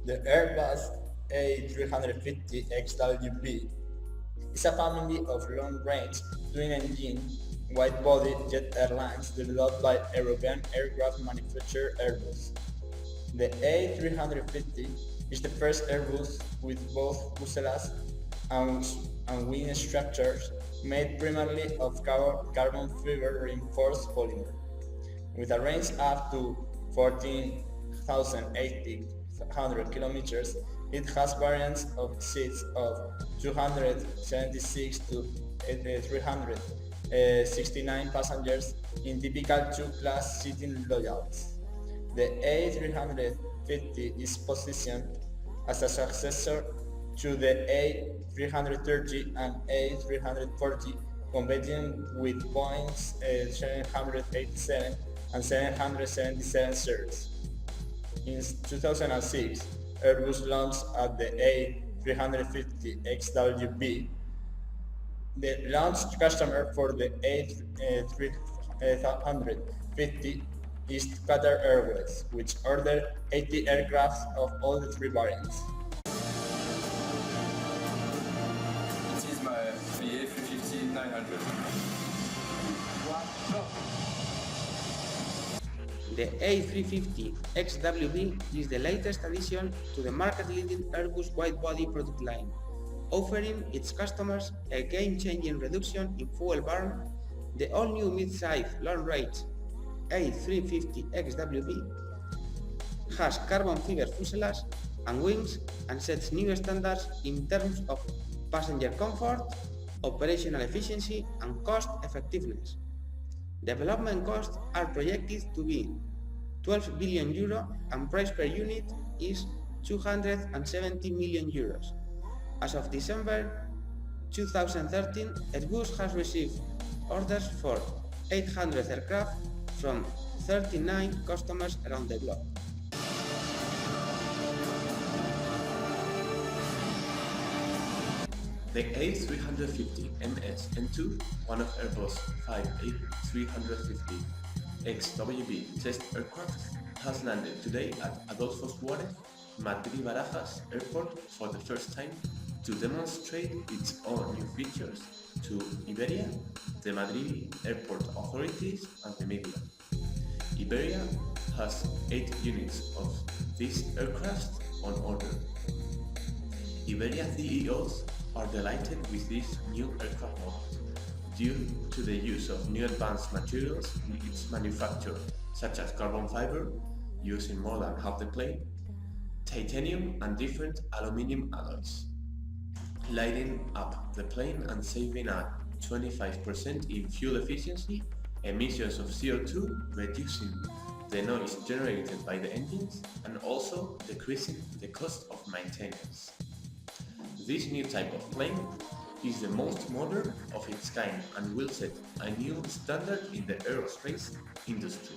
The Airbus A350 Xwb is a family of long-range twin-engine wide-body jet airlines developed by European aircraft manufacturer Airbus. The A350 is the first Airbus with both fuselages and wing structures made primarily of carbon fiber reinforced polymer. With a range up to 14,800 kilometers, it has variants of seats of 276 to 369 passengers in typical two-class seating layouts. The A350 is positioned as a successor to the A330 and A340, competing with Boeing's 787 and 777 series. In 2006, Airbus launched at the A350 Xwb. The launch customer for the A350 is Qatar Airways, which ordered 80 aircraft of all the three variants. It is my A350 900. The A350 Xwb is the latest addition to the market-leading Airbus wide-body product line, offering its customers a game-changing reduction in fuel burn. The all-new mid-size long-range A350 Xwb has carbon fiber fuselage and wings and sets new standards in terms of passenger comfort, operational efficiency and cost effectiveness. Development costs are projected to be 12 billion euro and price per unit is 270 million euros. As of December 2013, Airbus has received orders for 800 aircraft from 39 customers around the globe. The A350 MS-N2, one of Airbus A350 Xwb test aircraft, has landed today at Adolfo Suárez, Madrid-Barajas Airport for the first time to demonstrate its own new features to Iberia, the Madrid airport authorities and the media. Iberia has 8 units of these aircraft on order. Iberia CEOs are delighted with this new aircraft model due to the use of new advanced materials in its manufacture, such as carbon fiber, used in more than half the plane, titanium and different aluminium alloys, lighting up the plane and saving a 25% in fuel efficiency, emissions of CO2, reducing the noise generated by the engines, and also decreasing the cost of maintenance. This new type of plane is the most modern of its kind and will set a new standard in the aerospace industry.